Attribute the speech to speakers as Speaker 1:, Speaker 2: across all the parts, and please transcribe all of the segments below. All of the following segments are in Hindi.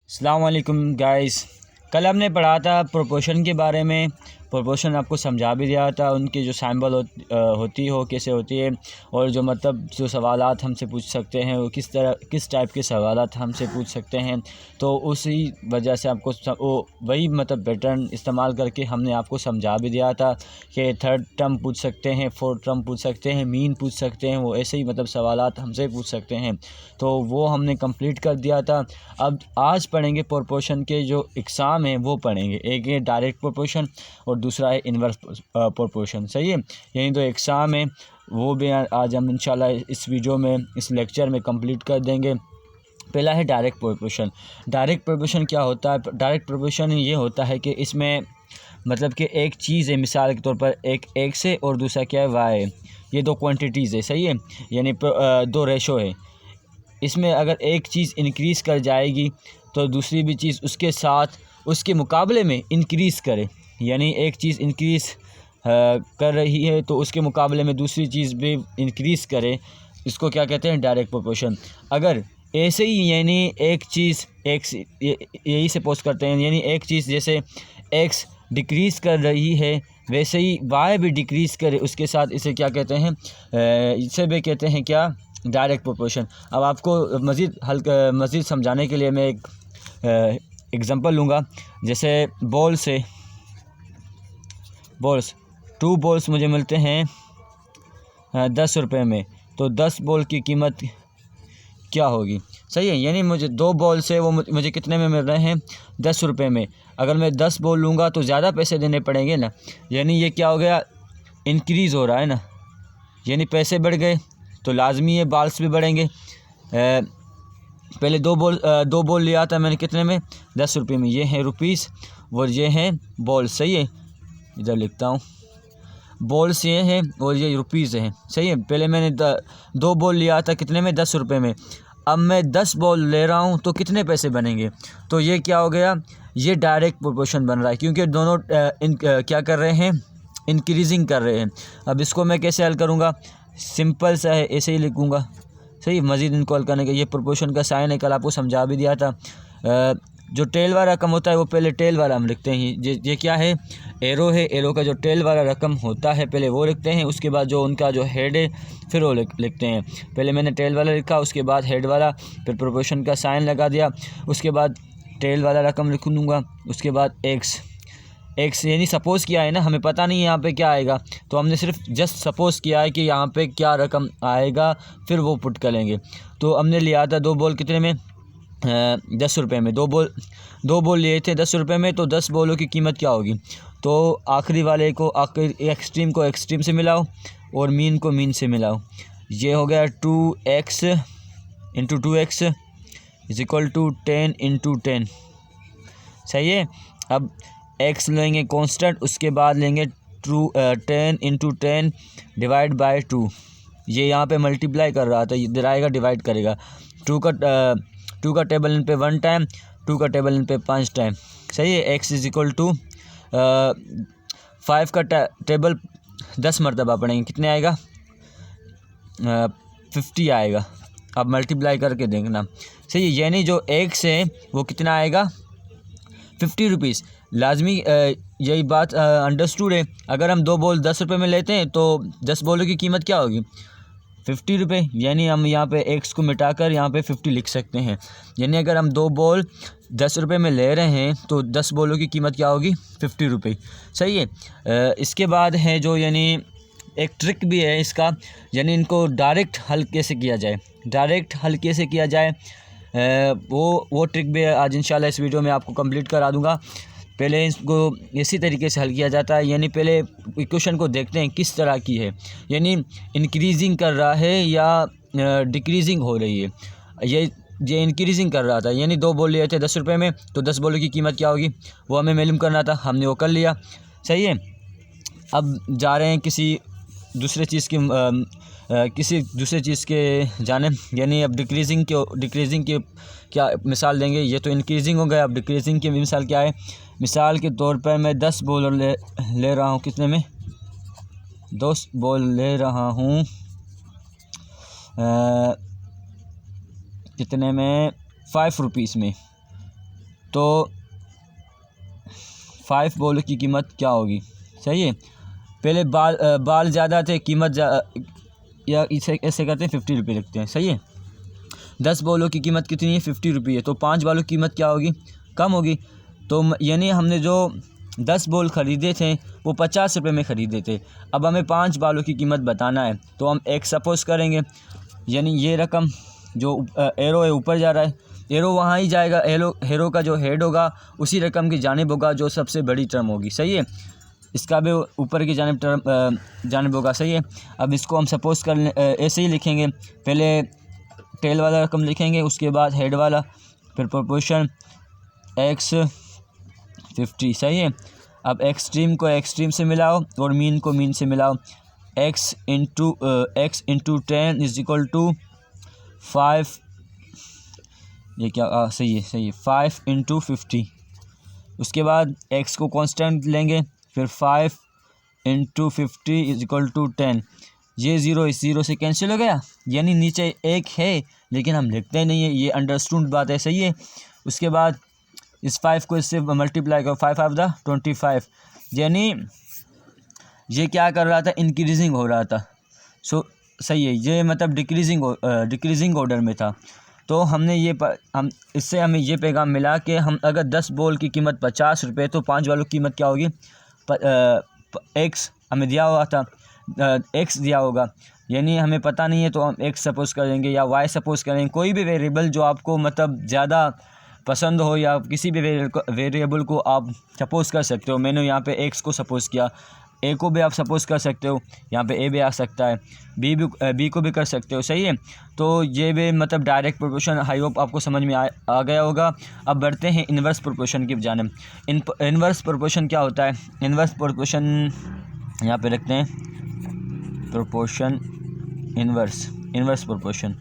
Speaker 1: अस्सलाम वालेकुम गाइस। कल हमने पढ़ा था प्रोपोर्शन के बारे में। प्रोपोर्शन आपको समझा भी दिया था, उनकी जो सैम्बल होती हो कैसे होती है, और जो मतलब जो सवालात हमसे पूछ सकते हैं वो किस टाइप के सवालात हमसे पूछ सकते हैं। तो उसी वजह से आपको वही मतलब पैटर्न इस्तेमाल करके हमने आपको समझा भी दिया था कि थर्ड टर्म पूछ सकते हैं, फोर्थ टर्म पूछ सकते हैं, मीन पूछ सकते हैं, वो ऐसे ही मतलब सवालात हमसे पूछ सकते हैं। तो वो हमने कंप्लीट कर दिया था। अब आज पढ़ेंगे प्रोपोर्शन के जो एग्ज़ाम हैं वो पढ़ेंगे। एक है डायरेक्ट प्रोपोर्शन और दूसरा है इन्वर्स प्रोपोर्शन। सही है, यही तो एग्ज़ाम है, वो भी आज हम इंशाल्लाह इस वीडियो में इस लेक्चर में कंप्लीट कर देंगे। पहला है डायरेक्ट प्रोपोर्शन। डायरेक्ट प्रोपोर्शन क्या होता है? डायरेक्ट प्रोपोर्शन ये होता है कि इसमें मतलब कि एक चीज़ है, मिसाल के तौर पर एक एक्स है और दूसरा क्या है, वाई है। ये दो क्वांटिटीज़ है, सही है, यानी दो रेशो है। इसमें अगर एक चीज़ इंक्रीज़ कर जाएगी तो दूसरी भी चीज़ उसके साथ उसके मुकाबले में इंक्रीज़ करे, यानी एक चीज़ इंक्रीज़ कर रही है तो उसके मुकाबले में दूसरी चीज़ भी इंक्रीज़ करे, इसको क्या कहते हैं, डायरेक्ट प्रोपोर्शन। अगर ऐसे ही यानी एक चीज़ एक्स यही सपोज करते हैं, यानी एक चीज़ जैसे एक्स डिक्रीज़ कर रही है वैसे ही वाई भी डिक्रीज़ करे उसके साथ, इसे क्या कहते हैं, इसे भी कहते हैं क्या, डायरेक्ट प्रोपोर्शन। अब आपको मज़ीद समझाने के लिए मैं एक एग्ज़ाम्पल लूँगा। जैसे बॉल्स 2 बॉल्स मुझे मिलते हैं 10 रुपये में, तो 10 बॉल की कीमत क्या होगी? सही है, यानी मुझे 2 बॉल से वो मुझे कितने में मिल रहे हैं, 10 रुपये में। अगर मैं 10 बॉल लूँगा तो ज़्यादा पैसे देने पड़ेंगे ना, यानी ये क्या हो गया, इंक्रीज़ हो रहा है ना, यानी पैसे बढ़ गए तो लाजमी है बॉल्स भी बढ़ेंगे। पहले 2 बॉल लिया था मैंने कितने में, 10 रुपये में। ये है रुपीस और ये हैं बॉल। सही है, इधर लिखता हूँ, बॉल्स ये हैं और ये रुपीज़ हैं। सही है, पहले मैंने 2 बॉल लिया था कितने में, 10 रुपये में। अब मैं 10 बॉल ले रहा हूँ तो कितने पैसे बनेंगे? तो ये क्या हो गया, ये डायरेक्ट प्रोपोर्शन बन रहा है, क्योंकि दोनों क्या कर रहे हैं, इंक्रीजिंग कर रहे हैं। अब इसको मैं कैसे हल करूँगा, सिंपल सा है, ऐसे ही लिखूँगा। सही, मज़ीद इनको हल करने के, ये प्रोपोर्शन का साइन है, कल आपको समझा भी दिया था। जो टेल वाला रकम होता है वो पहले टेल वाला हम लिखते हैं। ये क्या है, एरो है, एरो का जो टेल वाला रकम होता है पहले वो लिखते हैं, उसके बाद जो उनका जो हेड है फिर वो लिखते हैं। पहले मैंने टेल वाला लिखा, उसके बाद हेड वाला, फिर प्रोपोर्शन का साइन लगा दिया, उसके बाद टेल वाला रकम लिख लूँगा, उसके बाद एक्स यानी सपोज़ किया है ना, हमें पता नहीं है यहाँ पे क्या आएगा, तो हमने सिर्फ जस्ट सपोज़ किया है कि यहाँ पे क्या रकम आएगा, फिर वो पुट करेंगे। तो हमने लिया था 2 बॉल कितने में, 10 रुपये में। 2 बॉल लिए थे 10 रुपये में, तो 10 बॉलों की कीमत क्या होगी? तो आखिरी वाले को एक्सट्रीम को एक्सट्रीम से मिलाओ और मीन को मीन से मिलाओ। ये हो गया 2x into 2x is equal to 10 into 10। सही है, अब x लेंगे कांस्टेंट, उसके बाद लेंगे 10 इंटू 10 डिवाइड बाय 2। ये यहाँ पे मल्टीप्लाई कर रहा था, इधर आएगा डिवाइड करेगा। 2 का टेबल इन पे 1 टाइम, 2 का टेबल इन पे 5 टाइम। सही है, x इज इक्वल टू 5 का टेबल 10 मरतबा पढ़ेंगे, कितने आएगा, 50 आएगा। अब मल्टीप्लाई करके देखना। सही है, यानी जो x है वो कितना आएगा, 50 रुपीज़। लाजमी यही बात अंडरस्टूड है। अगर हम 2 बॉल 10 रुपये में लेते हैं तो 10 बॉलों की कीमत क्या होगी, 50 रुपये। यानी हम यहाँ पे x को मिटाकर यहाँ पे 50 लिख सकते हैं। यानी अगर हम 2 बॉल 10 रुपये में ले रहे हैं तो 10 बॉलों की कीमत क्या होगी, 50 रुपये। सही है, इसके बाद है जो, यानी एक ट्रिक भी है इसका, यानी इनको डायरेक्ट हल कैसे किया जाए, वो ट्रिक भी आज इंशाल्लाह इस वीडियो में आपको कंप्लीट करा दूंगा। पहले इसको इसी तरीके से हल किया जाता है, यानी पहले इक्वेशन को देखते हैं किस तरह की है, यानी इंक्रीजिंग कर रहा है या डिक्रीजिंग हो रही है। ये इंक्रीजिंग कर रहा था, यानी 2 बॉल लिए थे 10 रुपये में, तो 10 बॉलों की कीमत क्या होगी वो हमें मालूम करना था, हमने वो कर लिया। सही है, अब जा रहे हैं किसी दूसरे चीज़ के जाने, यानी अब डिक्रीजिंग की क्या मिसाल देंगे। ये तो इंक्रीजिंग हो गया, अब डिक्रीजिंग की मिसाल क्या है, मिसाल के तौर पर मैं 10 बॉल ले रहा हूँ, कितने में, 10 बॉल ले रहा हूँ कितने में, 5 रुपीज़ में। तो 5 बॉलों की कीमत क्या होगी? सही है, पहले बाल ज़्यादा थे, कीमत या इसे ऐसे करते हैं 50 रुपये लिखते हैं। सही है, 10 बॉलों की कीमत कितनी है? 50 रुपये है। तो 5 बॉलों की कीमत क्या होगी? कम होगी। तो यानी हमने जो 10 बॉल ख़रीदे थे वो 50 रुपये में ख़रीदे थे। अब हमें 5 बॉलों की कीमत बताना है, तो हम एक सपोज़ करेंगे, यानी ये रकम जो एरो है ऊपर जा रहा है, एरो वहाँ ही जाएगा, एरो का जो हेड होगा उसी रकम की जानिब होगा जो सबसे बड़ी टर्म होगी। सही है, इसका भी ऊपर की जानिब होगा। सही है, अब इसको हम सपोज़ कर ऐसे ही लिखेंगे, पहले टेल वाला रकम लिखेंगे, उसके बाद हेड वाला, फिर प्रोपोर्शन x 50। सही है, अब एक्सट्रीम को एक्सट्रीम से मिलाओ और मीन को मीन से मिलाओ। x into 10 is equal to 5, ये क्या सही है 5 इंटू 50। उसके बाद x को कांस्टेंट लेंगे, फिर 5 इंटू 50 इज इक्वल टू 10। ये ज़ीरो इस ज़ीरो से कैंसिल हो गया, यानी नीचे एक है लेकिन हम लिखते नहीं है, ये अंडरस्टूड बात है। सही है, उसके बाद इस 5 को इससे मल्टीप्लाई करो, 5 ऑफ द 25, यानी ये क्या कर रहा था? इंक्रीजिंग हो रहा था। सही है, ये मतलब डिक्रीजिंग ऑर्डर में था। तो हमने हम इससे हमें ये पैगाम मिला कि हम अगर 10 बॉल की कीमत 50 रुपये, तो 5 वालों की कीमत क्या होगी? एक्स हमें दिया हुआ था, एक्स दिया होगा, यानी हमें पता नहीं है तो हम एक्स सपोज़ करेंगे या वाई सपोज़ करेंगे। कोई भी वेरिएबल जो आपको मतलब ज़्यादा पसंद हो या किसी भी वेरिएबल को आप सपोज़ कर सकते हो। मैंने यहाँ पे एक्स को सपोज़ किया, ए को भी आप सपोज़ कर सकते हो, यहाँ पे ए भी आ सकता है, बी को भी कर सकते हो। सही है, तो ये भी मतलब डायरेक्ट प्रोपोर्शन, आई होप आपको समझ में आ गया होगा। अब बढ़ते हैं इन्वर्स प्रोपोर्शन की जानिब। इन्वर्स प्रोपोर्शन क्या होता है? इन्वर्स प्रोपोर्शन यहाँ पे रखते हैं, proportion inverse proportion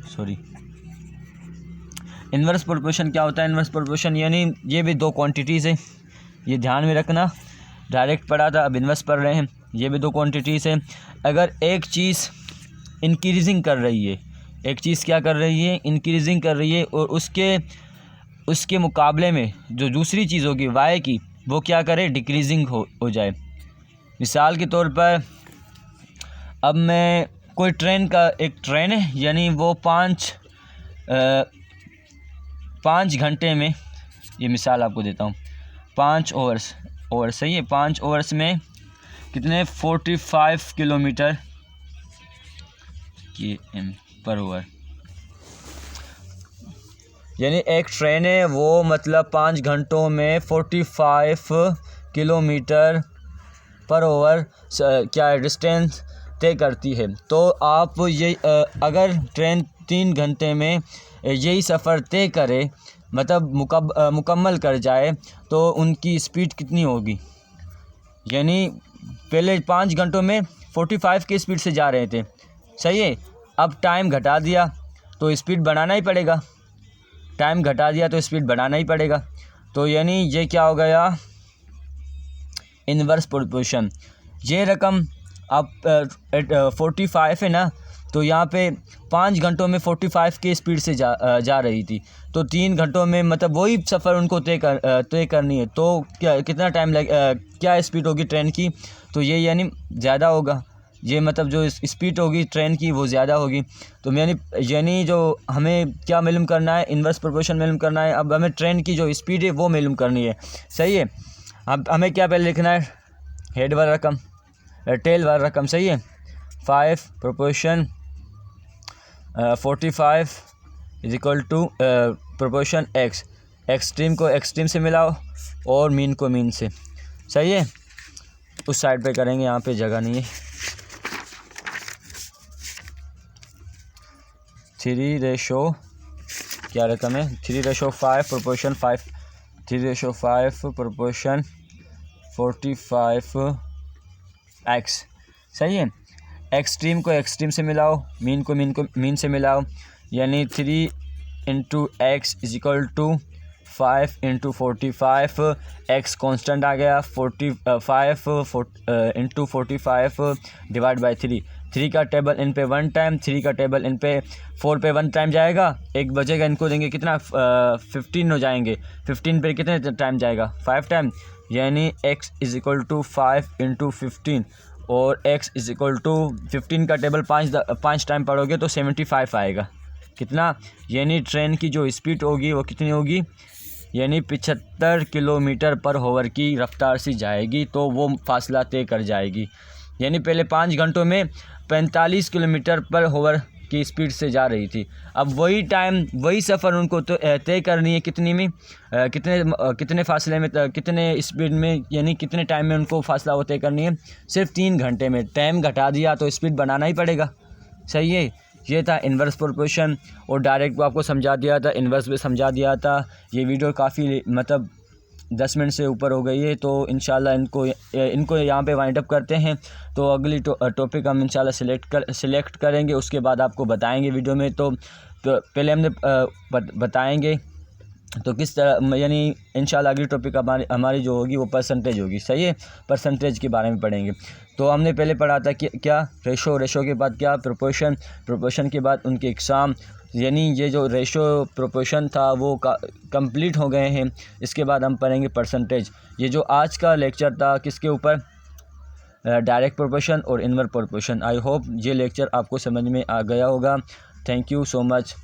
Speaker 1: inverse proportion क्या होता है? इन्वर्स प्रोपोर्शन यानी ये भी दो क्वांटिटीज़ है, ये ध्यान में रखना। डायरेक्ट पढ़ा था, अब इन्वर्स पढ़ रहे हैं। ये भी दो क्वांटिटीज़ है। अगर एक चीज़ इंक्रीजिंग कर रही है, एक चीज़ क्या कर रही है? इंक्रीजिंग कर रही है, और उसके मुकाबले में जो दूसरी चीज़ होगी वाई की, वो क्या करे? डिक्रीजिंग हो जाए। मिसाल के तौर पर अब मैं कोई एक ट्रेन है, यानी वो 5 घंटे में, ये मिसाल आपको देता हूँ, 5 ओवर्स सही है, 5 ओवर्स में कितने? 45 किलोमीटर पर ओवर, यानी एक ट्रेन है वो मतलब 5 घंटों में 45 किलोमीटर पर ओवर क्या डिस्टेंस तय करती है। तो आप ये अगर ट्रेन 3 घंटे में यही सफ़र तय करे, मतलब मुकम्मल कर जाए, तो उनकी स्पीड कितनी होगी? यानी पहले 5 घंटों में 45 की स्पीड से जा रहे थे। सही है, अब टाइम घटा दिया तो स्पीड बढ़ाना ही पड़ेगा, तो यानी ये क्या हो गया? Inverse proportion. ये रकम अब 45 है ना, तो यहाँ पे 5 घंटों में 45 की स्पीड से जा रही थी, तो 3 घंटों में मतलब वही सफ़र उनको तय करनी है। तो कितना टाइम क्या स्पीड होगी ट्रेन की? तो ये यानी ज़्यादा होगा, ये मतलब जो स्पीड होगी ट्रेन की वो ज़्यादा होगी। तो यानी जो हमें क्या मालूम करना है? इन्वर्स प्रोपोर्शन मालूम करना है। अब हमें ट्रेन की जो स्पीड है वो मालूम करनी है। सही है, अब हमें क्या पहले लिखना है? हेड वाला रकम, टेल वाला रकम। सही है, 5 proportion 45 is equal to proportion x. Extreme को एक्सट्रीम से मिलाओ और मीन को मीन से। सही है, उस साइड पे करेंगे, यहाँ पे जगह नहीं है। 3 क्या रकम है? 3/5 प्रोपोर्शन 5, 3/5 प्रोपोर्शन 45 एक्स। सही है, एक्सट्रीम को एक्सट्रीम से मिलाओ, मीन को मीन से मिलाओ, यानी 3 into X is equal to 5 into 45। X constant आ गया, 45 इंटू 45 डिवाइड बाई 3। 3 का टेबल इन पे 1 टाइम, 3 का टेबल इन पे 4 पे 1 टाइम जाएगा, एक बचेगा, इनको देंगे कितना 15 हो जाएंगे, 15 पे कितने टाइम जाएगा 5 टाइम, यानी x is equal to 5 into 15 और x इज़ इक्वल टू 15 का टेबल 5 टाइम पढ़ोगे तो 75 आएगा। कितना, यानी ट्रेन की जो स्पीड होगी वो कितनी होगी, यानी 75 किलोमीटर पर आवर की रफ्तार से जाएगी, तो वो फासला तय कर जाएगी। यानी पहले 5 घंटों में 45 किलोमीटर पर आवर की स्पीड से जा रही थी। अब वही टाइम, वही सफ़र उनको तो तय करनी है कितनी में, कितने फासले में, कितने स्पीड में, यानी कितने टाइम में उनको फासला वो तय करनी है, सिर्फ 3 घंटे में। टाइम घटा दिया तो स्पीड बनाना ही पड़ेगा। सही है, ये था इन्वर्स प्रोपोर्शन, और डायरेक्ट को आपको समझा दिया था, इन्वर्स भी समझा दिया था। ये वीडियो काफ़ी मतलब 10 मिनट से ऊपर हो गई है, तो इंशाल्लाह इनको यहाँ पे वाइंड अप करते हैं। तो अगली टॉपिक हम इंशाल्लाह सिलेक्ट करेंगे, उसके बाद आपको बताएंगे वीडियो में। तो पहले हमने बताएंगे तो किस तरह, यानी इंशाल्लाह अगली टॉपिक हमारी जो होगी वो परसेंटेज होगी। सही है, परसेंटेज के बारे में पढ़ेंगे। तो हमने पहले पढ़ा था कि क्या रेशो के बाद क्या प्रोपोर्शन के बाद उनके इकसाम, यानी ये जो रेशो प्रोपोर्शन था वो कंप्लीट हो गए हैं। इसके बाद हम पढ़ेंगे परसेंटेज। ये जो आज का लेक्चर था किसके ऊपर, डायरेक्ट प्रोपोर्शन और इनवर्स प्रोपोर्शन। आई होप ये लेक्चर आपको समझ में आ गया होगा। Thank you so much.